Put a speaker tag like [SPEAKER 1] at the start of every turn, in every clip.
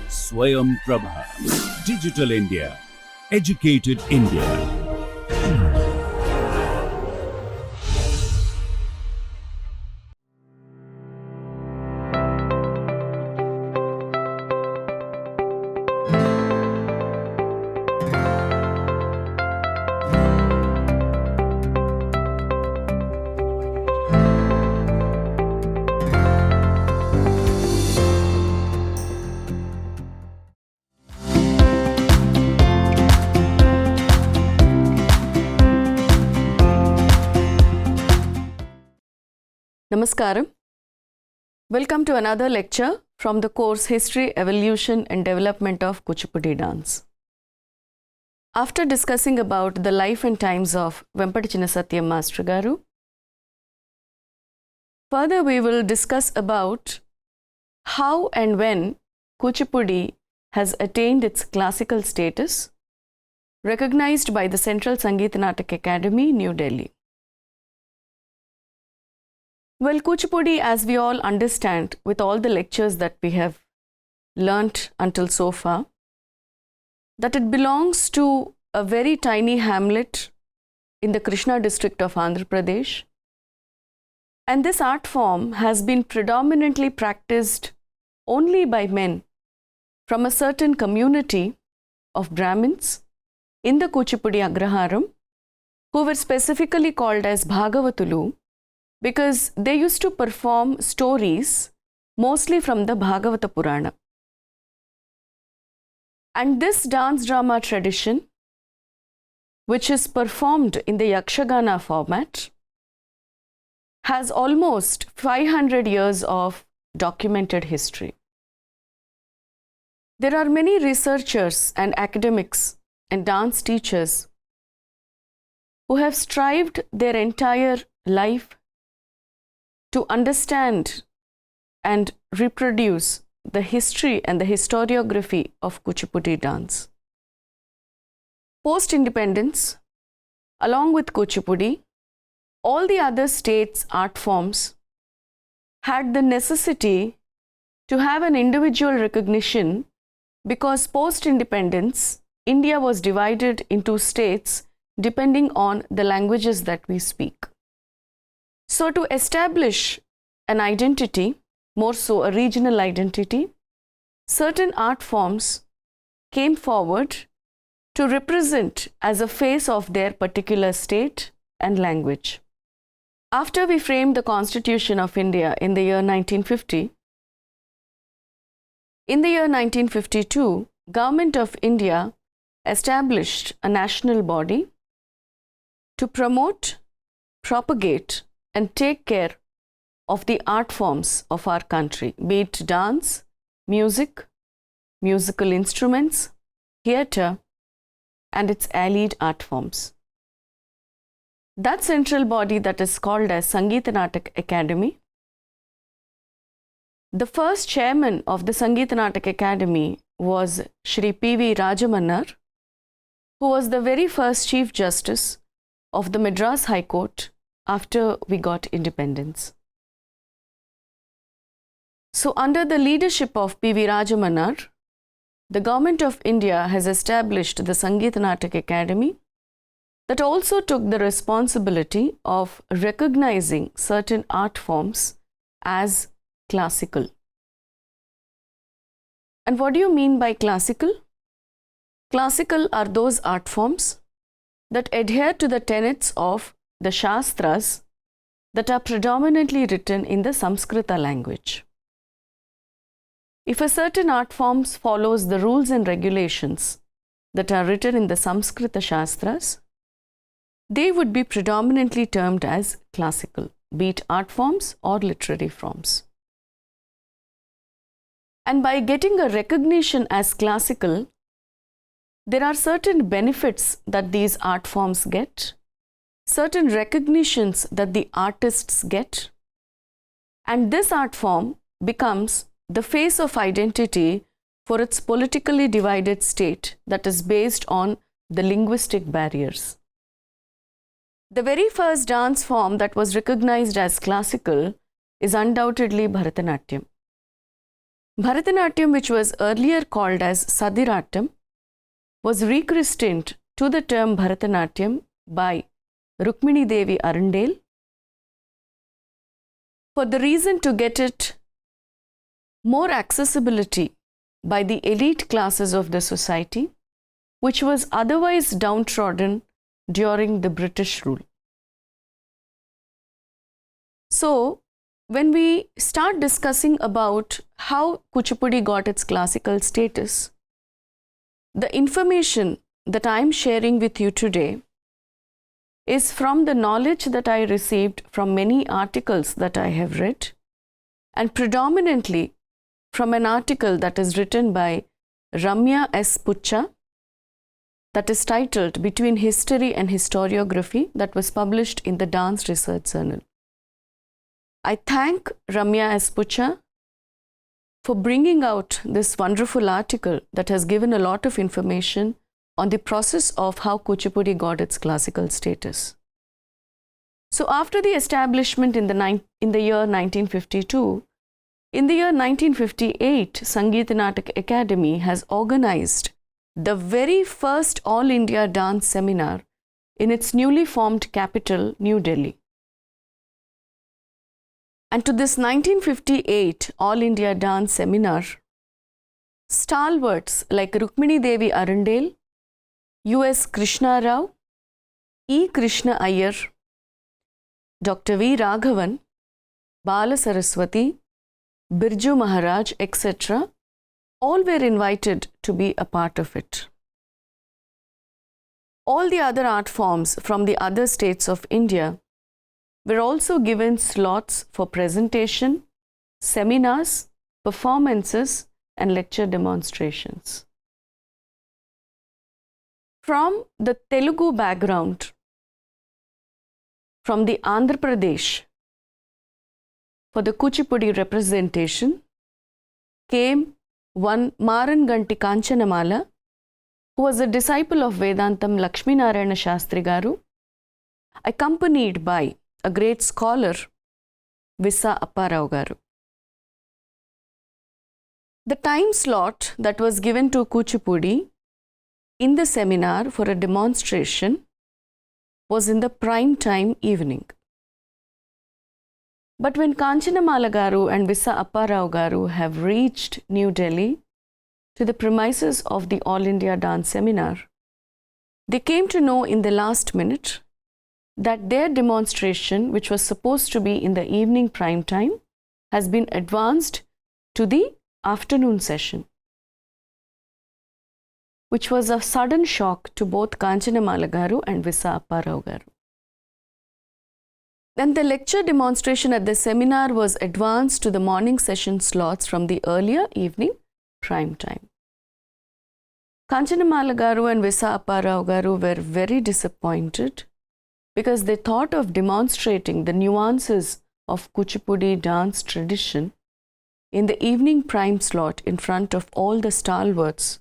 [SPEAKER 1] Swayam Prabha. Digital India. Educated India.
[SPEAKER 2] Namaskaram. Welcome to another lecture from the course History, Evolution and Development of Kuchipudi Dance. After discussing about the life and times of Vempati Chinna Satyam Master Garu, further we will discuss about how and when Kuchipudi has attained its classical status, recognized by the Central Sangeet Natak Academy, New Delhi. Well, Kuchipudi, as we all understand with all the lectures that we have learnt until so far, that it belongs to a very tiny hamlet in the Krishna district of Andhra Pradesh. And this art form has been predominantly practiced only by men from a certain community of Brahmins in the Kuchipudi Agraharam, who were specifically called as Bhagavatulu, because they used to perform stories mostly from the Bhagavata Purana. And this dance drama tradition, which is performed in the Yakshagana format, has almost 500 years of documented history. There are many researchers and academics and dance teachers who have strived their entire life to understand and reproduce the history and the historiography of Kuchipudi dance. Post-independence, along with Kuchipudi, all the other states' art forms had the necessity to have an individual recognition, because post-independence, India was divided into states depending on the languages that we speak. So to establish an identity, more so a regional identity, certain art forms came forward to represent as a face of their particular state and language. After we framed the Constitution of India in the year 1950, in the year 1952, Government of India established a national body to promote, propagate, and take care of the art forms of our country, be it dance, music, musical instruments, theatre, and its allied art forms. That central body that is called as Sangeet Natak Academy, the first chairman of the Sangeet Natak Academy was Shri P.V. Rajamannar, who was the very first Chief Justice of the Madras High Court after we got independence. So under the leadership of P.V. Rajamannar, the Government of India has established the Sangeet Natak Academy that also took the responsibility of recognizing certain art forms as classical. And what do you mean by classical? Classical are those art forms that adhere to the tenets of the Shastras that are predominantly written in the Samskrita language. If a certain art form follows the rules and regulations that are written in the Samskrita Shastras, they would be predominantly termed as classical, be it art forms or literary forms. And by getting a recognition as classical, there are certain benefits that these art forms get, certain recognitions that the artists get, and this art form becomes the face of identity for its politically divided state that is based on the linguistic barriers. The very first dance form that was recognized as classical is undoubtedly Bharatanatyam. Bharatanatyam, which was earlier called as Sadiratam, was rechristened to the term Bharatanatyam by Rukmini Devi Arundel for the reason to get it more accessibility by the elite classes of the society, which was otherwise downtrodden during the British rule. So, when we start discussing about how Kuchipudi got its classical status, the information that I am sharing with you today is from the knowledge that I received from many articles that I have read, and predominantly from an article that is written by Ramya S. Pucha, that is titled Between History and Historiography, that was published in the Dance Research Journal. I thank Ramya S. Pucha for bringing out this wonderful article that has given a lot of information on the process of how Kuchipudi got its classical status. So after the establishment in the year 1952, in the year 1958, Sangeet Natak Academy has organized the very first All India Dance Seminar in its newly formed capital, New Delhi. And to this 1958 All India Dance Seminar, stalwarts like Rukmini Devi Arundel, U.S. Krishna Rao, E. Krishna Iyer, Dr. V. Raghavan, Bala Saraswati, Birju Maharaj, etc., all were invited to be a part of it. All the other art forms from the other states of India were also given slots for presentation, seminars, performances, and lecture demonstrations. From the Telugu background, from the Andhra Pradesh, for the Kuchipudi representation came one Maranganti Kanchanamala, who was a disciple of Vedantam Lakshmi Narayana Shastri Garu, accompanied by a great scholar, Vissa Apparao Garu. The time slot that was given to Kuchipudi in the seminar for a demonstration was in the prime time evening. But when Kanchanamala Garu and Vissa Apparao Garu have reached New Delhi to the premises of the All India Dance Seminar, they came to know in the last minute that their demonstration, which was supposed to be in the evening prime time, has been advanced to the afternoon session, which was a sudden shock to both Kanchanamala Garu and Vissa Apparao Garu. Then the lecture demonstration at the seminar was advanced to the morning session slots from the earlier evening prime time. Kanchanamala Garu and Vissa Apparao Garu were very disappointed because they thought of demonstrating the nuances of Kuchipudi dance tradition in the evening prime slot in front of all the stalwarts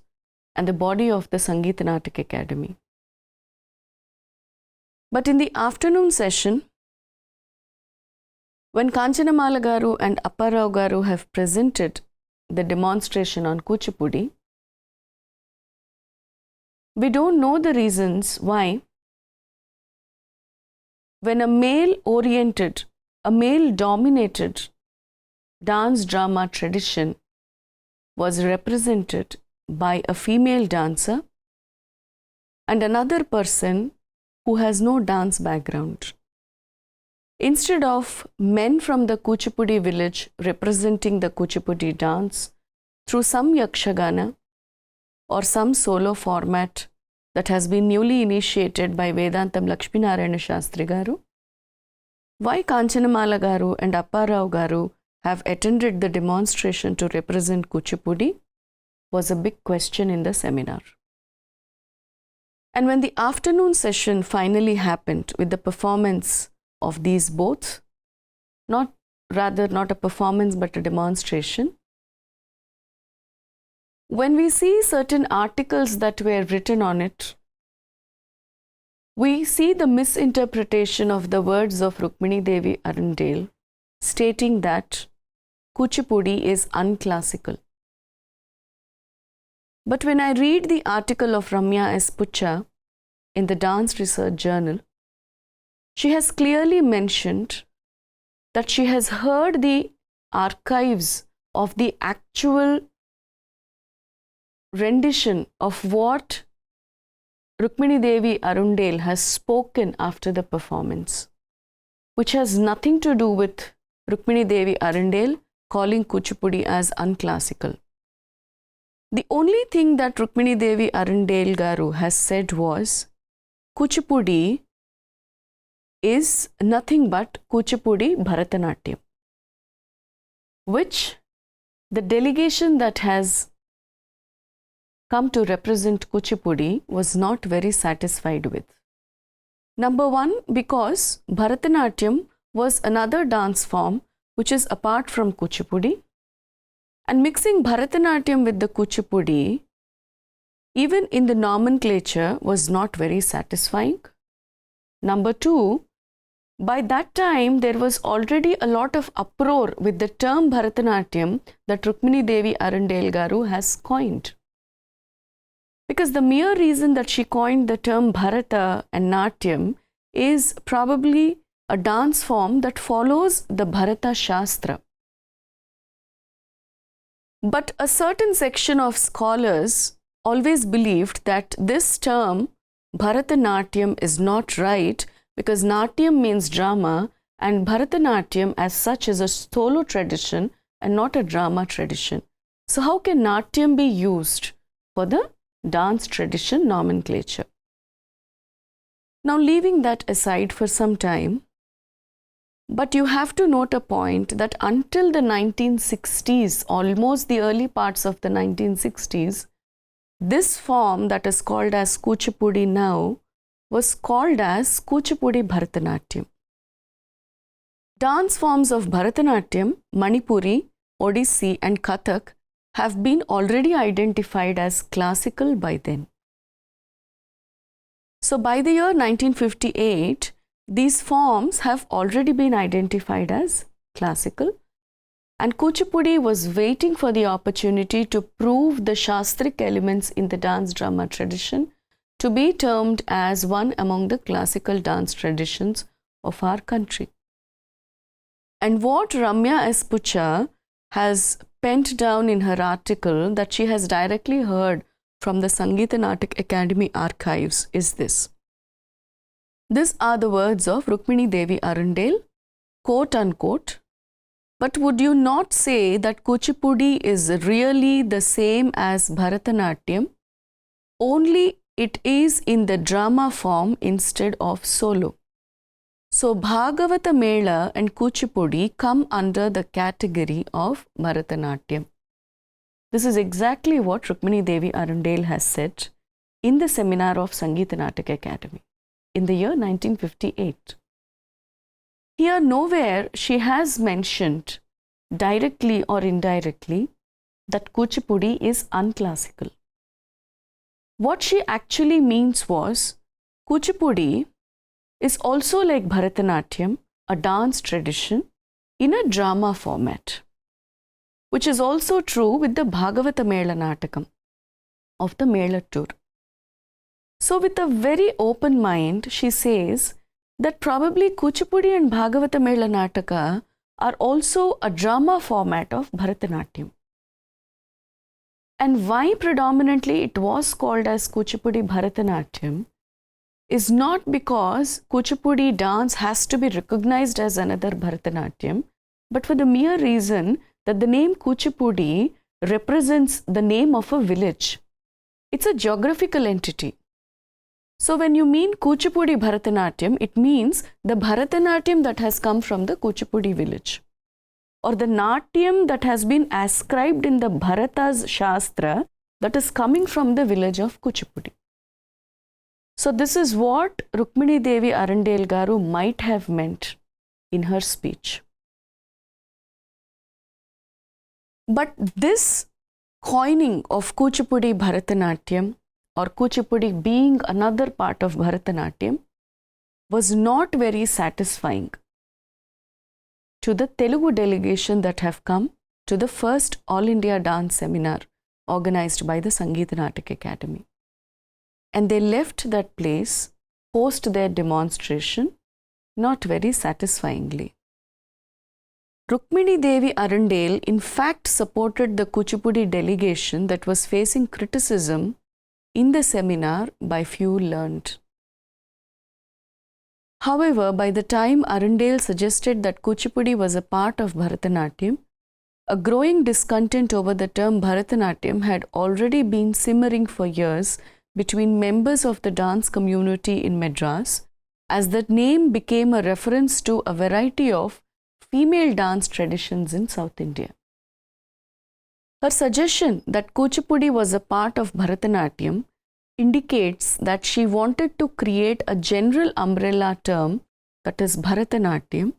[SPEAKER 2] and the body of the Sangeet Natak Academy. But in the afternoon session, when Kanchanamala Garu and Apparao Garu have presented the demonstration on Kuchipudi, we don't know the reasons why, when a male-oriented, a male-dominated dance drama tradition was represented by a female dancer and another person who has no dance background. Instead of men from the Kuchipudi village representing the Kuchipudi dance through some yakshagana or some solo format that has been newly initiated by Vedantam Lakshmi Narayana Shastri Garu, why Kanchanamala Garu and Apparao Garu have attended the demonstration to represent Kuchipudi was a big question in the seminar. And when the afternoon session finally happened with the performance of these both, not a performance but a demonstration, when we see certain articles that were written on it, we see the misinterpretation of the words of Rukmini Devi Arundel stating that Kuchipudi is unclassical. But when I read the article of Ramya S. Pucha in the Dance Research Journal, she has clearly mentioned that she has heard the archives of the actual rendition of what Rukmini Devi Arundel has spoken after the performance, which has nothing to do with Rukmini Devi Arundel calling Kuchipudi as unclassical. The only thing that Rukmini Devi Arundel Garu has said was Kuchipudi is nothing but Kuchipudi Bharatanatyam, which the delegation that has come to represent Kuchipudi was not very satisfied with. Number one, because Bharatanatyam was another dance form which is apart from Kuchipudi, and mixing Bharatanatyam with the Kuchipudi, even in the nomenclature, was not very satisfying. Number two, by that time there was already a lot of uproar with the term Bharatanatyam that Rukmini Devi Arundel Garu has coined. Because the mere reason that she coined the term Bharata and Natyam is probably a dance form that follows the Bharata Shastra. But a certain section of scholars always believed that this term Bharatanatyam is not right, because Natyam means drama and Bharatanatyam as such is a solo tradition and not a drama tradition. So how can Natyam be used for the dance tradition nomenclature? Now, leaving that aside for some time, but you have to note a point that until the 1960s, almost the early parts of the 1960s, this form that is called as Kuchipudi now was called as Kuchipudi Bharatanatyam. Dance forms of Bharatanatyam, Manipuri, Odissi and Kathak have been already identified as classical by then. So by the year 1958, these forms have already been identified as classical, and Kuchipudi was waiting for the opportunity to prove the Shastric elements in the dance drama tradition to be termed as one among the classical dance traditions of our country. And what Ramya S. Pucha has penned down in her article that she has directly heard from the Sangeeta Natak Academy archives is this. These are the words of Rukmini Devi Arundel, quote unquote, but would you not say that Kuchipudi is really the same as Bharatanatyam, only it is in the drama form instead of solo? So Bhagavata Mela and Kuchipudi come under the category of Bharatanatyam. This is exactly what Rukmini Devi Arundel has said in the seminar of Sangeeta Natak Academy in the year 1958. Here nowhere she has mentioned directly or indirectly that Kuchipudi is unclassical. What she actually means was Kuchipudi is also like Bharatanatyam, a dance tradition in a drama format, which is also true with the Bhagavata Mela Natakam of the Mela tour. So with a very open mind, she says that probably Kuchipudi and Bhagavata Mela Nataka are also a drama format of Bharatanatyam. And why predominantly it was called as Kuchipudi Bharatanatyam is not because Kuchipudi dance has to be recognized as another Bharatanatyam, but for the mere reason that the name Kuchipudi represents the name of a village. It's a geographical entity. So when you mean Kuchipudi Bharatanatyam, it means the Bharatanatyam that has come from the Kuchipudi village, or the Natyam that has been ascribed in the Bharata's Shastra that is coming from the village of Kuchipudi. So this is what Rukmini Devi Arundel Garu might have meant in her speech. But this coining of Kuchipudi Bharatanatyam, or Kuchipudi being another part of Bharatanatyam, was not very satisfying. to the Telugu delegation that have come to the first All India Dance Seminar organized by the Sangeet Natak Academy. And they left that place post their demonstration not very satisfyingly. Rukmini Devi Arundale in fact supported the Kuchipudi delegation that was facing criticism in the seminar by few learned. However, by the time Arundale suggested that Kuchipudi was a part of Bharatanatyam, a growing discontent over the term Bharatanatyam had already been simmering for years between members of the dance community in Madras, as the name became a reference to a variety of female dance traditions in South India. Her suggestion that Kuchipudi was a part of Bharatanatyam indicates that she wanted to create a general umbrella term, that is Bharatanatyam,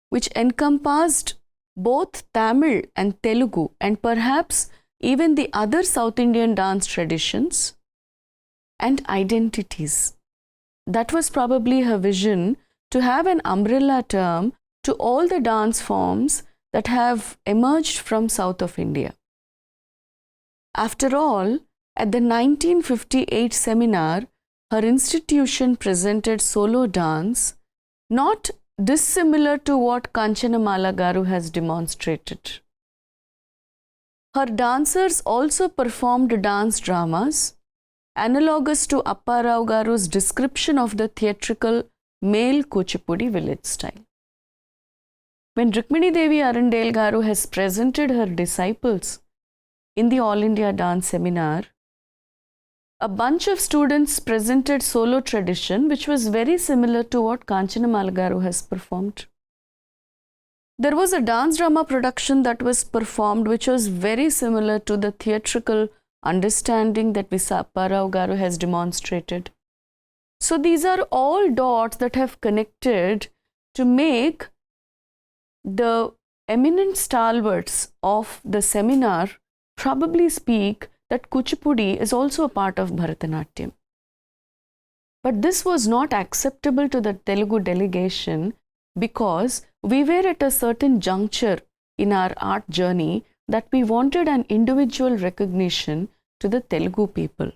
[SPEAKER 2] which encompassed both Tamil and Telugu and perhaps even the other South Indian dance traditions and identities. That was probably her vision, to have an umbrella term to all the dance forms that have emerged from south of India. After all, at the 1958 seminar, her institution presented solo dance, not dissimilar to what Kanchanamala Garu has demonstrated. Her dancers also performed dance dramas, analogous to Apparao Garu's description of the theatrical male Kuchipudi village style. When Rukmini Devi Arundale Garu has presented her disciples in the All India Dance Seminar, a bunch of students presented solo tradition which was very similar to what Kanchanamala Garu has performed. There was a dance drama production that was performed which was very similar to the theatrical understanding that Visa Apparao Garu has demonstrated. So these are all dots that have connected to make the eminent stalwarts of the seminar probably speak that Kuchipudi is also a part of Bharatanatyam. But this was not acceptable to the Telugu delegation because we were at a certain juncture in our art journey that we wanted an individual recognition to the Telugu people.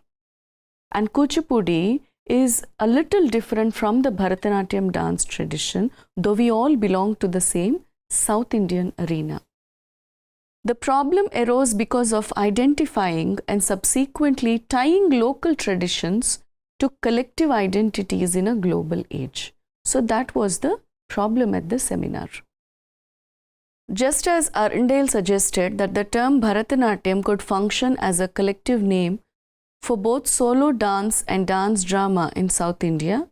[SPEAKER 2] And Kuchipudi is a little different from the Bharatanatyam dance tradition, though we all belong to the same South Indian arena. The problem arose because of identifying and subsequently tying local traditions to collective identities in a global age. So that was the problem at the seminar. Just as Arundale suggested that the term Bharatanatyam could function as a collective name for both solo dance and dance drama in South India,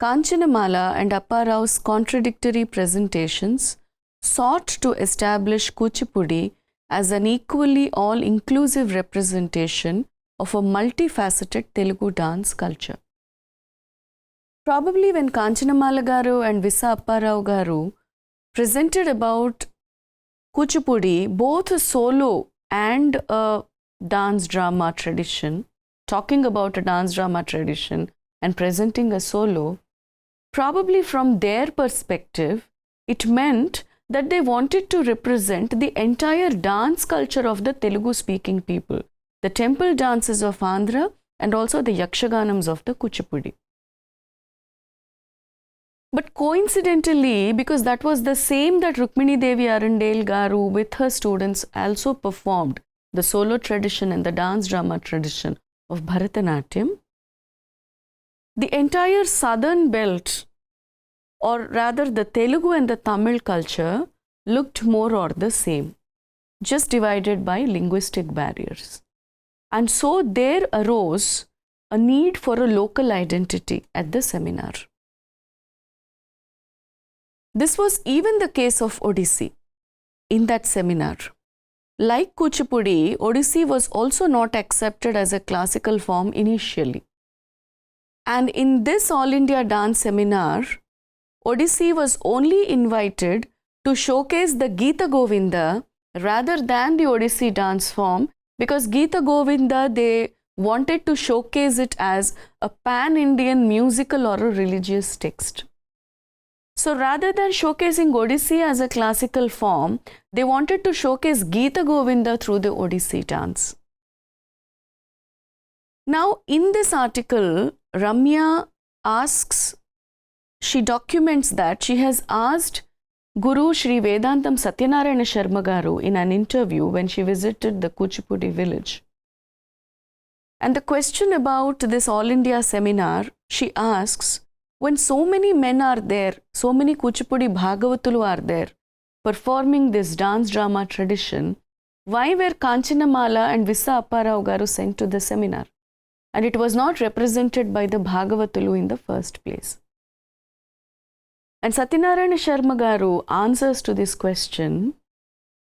[SPEAKER 2] Kanchanamala and Apparao's contradictory presentations sought to establish Kuchipudi as an equally all-inclusive representation of a multifaceted Telugu dance culture. Probably when Kanchanamala Garu and Visa Apparao Garu presented about Kuchipudi, both a solo and a dance drama tradition, talking about a dance drama tradition and presenting a solo, probably from their perspective, it meant that they wanted to represent the entire dance culture of the Telugu-speaking people, the temple dances of Andhra and also the Yakshaganams of the Kuchipudi. But coincidentally, because that was the same that Rukmini Devi Arundale Garu with her students also performed, the solo tradition and the dance drama tradition of Bharatanatyam, the entire southern belt, or rather the Telugu and the Tamil culture, looked more or the same, just divided by linguistic barriers. And so there arose a need for a local identity at the seminar. This was even the case of Odissi in that seminar. Like Kuchipudi, Odissi was also not accepted as a classical form initially. And in this All India Dance Seminar, Odissi was only invited to showcase the Geeta Govinda rather than the Odissi dance form, because Geeta Govinda, they wanted to showcase it as a pan-Indian musical or a religious text. So rather than showcasing Odissi as a classical form, they wanted to showcase Geeta Govinda through the Odissi dance. Now, in this article, Ramya she documents that she has asked Guru Sri Vedantam Satyanarayana Sharma Garu in an interview when she visited the Kuchipudi village. And the question about this All India seminar, she asks, when so many men are there, so many Kuchipudi Bhagavatulu are there, performing this dance drama tradition, why were Kanchanamala and Vissa Apparao Garu sent to the seminar? And it was not represented by the Bhagavatulu in the first place. And Satyanarayana Sharma Garu answers to this question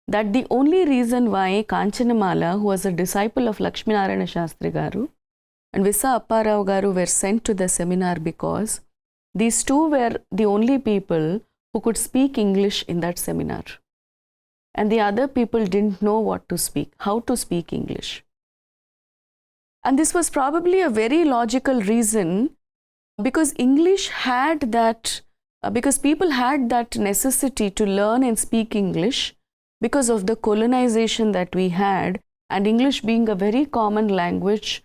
[SPEAKER 2] that the only reason why Kanchanamala, who was a disciple of Lakshminarayana Shastri Garu, and Vissa Apparao Garu were sent to the seminar because these two were the only people who could speak English in that seminar. And the other people didn't know what to speak, how to speak English. And this was probably a very logical reason because English had that, because people had that necessity to learn and speak English because of the colonization that we had, and English being a very common language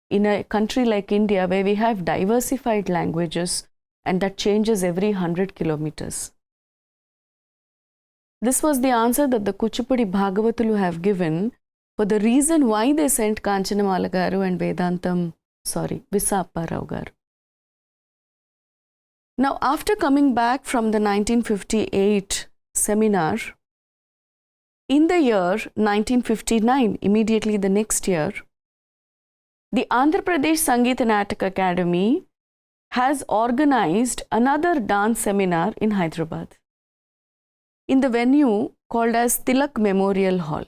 [SPEAKER 2] in a country like India where we have diversified languages and that changes every 100 kilometers. This was the answer that the Kuchipudi Bhagavatulu have given for the reason why they sent Kanchanamala Garu and Vissa Apparao Garu. Now, after coming back from the 1958 seminar, in the year 1959, immediately the next year, the Andhra Pradesh Sangeet Natak Academy has organized another dance seminar in Hyderabad, in the venue called as Tilak Memorial Hall.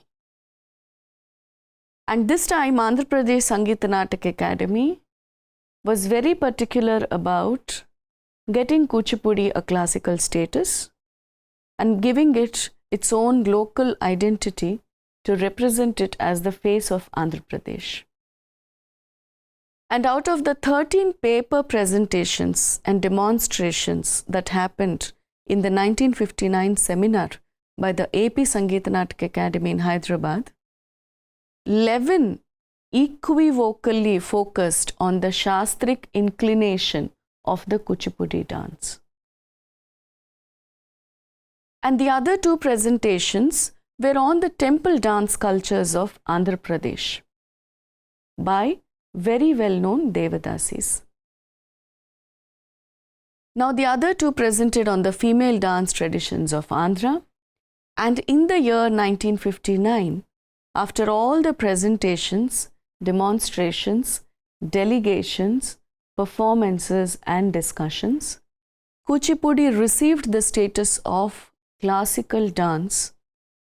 [SPEAKER 2] And this time, Andhra Pradesh Sangeet Natak Academy was very particular about getting Kuchipudi a classical status and giving it its own local identity to represent it as the face of Andhra Pradesh. And out of the 13 paper presentations and demonstrations that happened in the 1959 seminar by the AP Sangeet Natak Academy in Hyderabad, 11 equivocally focused on the Shastric inclination of the Kuchipudi dance. And the other two presentations were on the temple dance cultures of Andhra Pradesh by very well-known Devadasis. Now, the other two presented on the female dance traditions of Andhra, and in the year 1959, after all the presentations, demonstrations, delegations, performances and discussions, Kuchipudi received the status of classical dance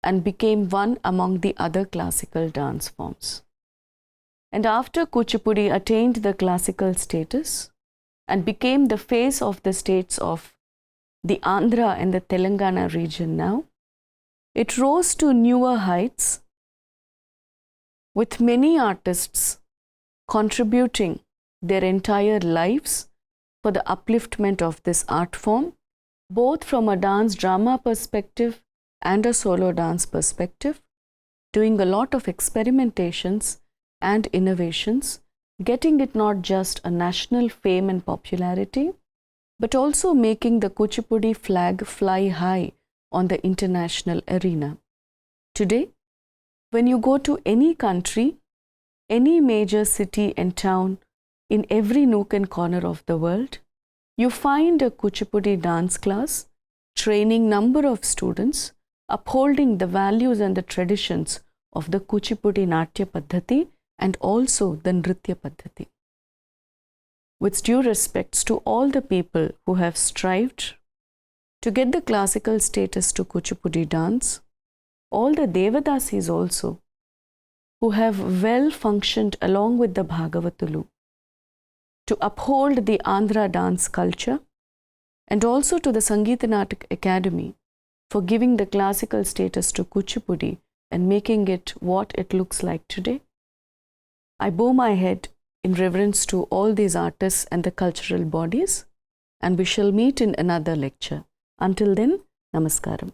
[SPEAKER 2] and became one among the other classical dance forms. And after Kuchipudi attained the classical status and became the face of the states of the Andhra and the Telangana region now, it rose to newer heights with many artists contributing their entire lives for the upliftment of this art form, both from a dance drama perspective and a solo dance perspective, doing a lot of experimentations and innovations, getting it not just a national fame and popularity, but also making the Kuchipudi flag fly high on the international arena. Today, when you go to any country, any major city and town, in every nook and corner of the world, you find a Kuchipudi dance class, training number of students, upholding the values and the traditions of the Kuchipudi Natya Paddhati and also the Nritya Paddhati. With due respects to all the people who have strived to get the classical status to Kuchipudi dance, all the Devadasis also, who have well functioned along with the Bhagavatulu to uphold the Andhra dance culture, and also to the Sangeet Natak Academy for giving the classical status to Kuchipudi and making it what it looks like today. I bow my head in reverence to all these artists and the cultural bodies and we shall meet in another lecture. Until then, Namaskaram.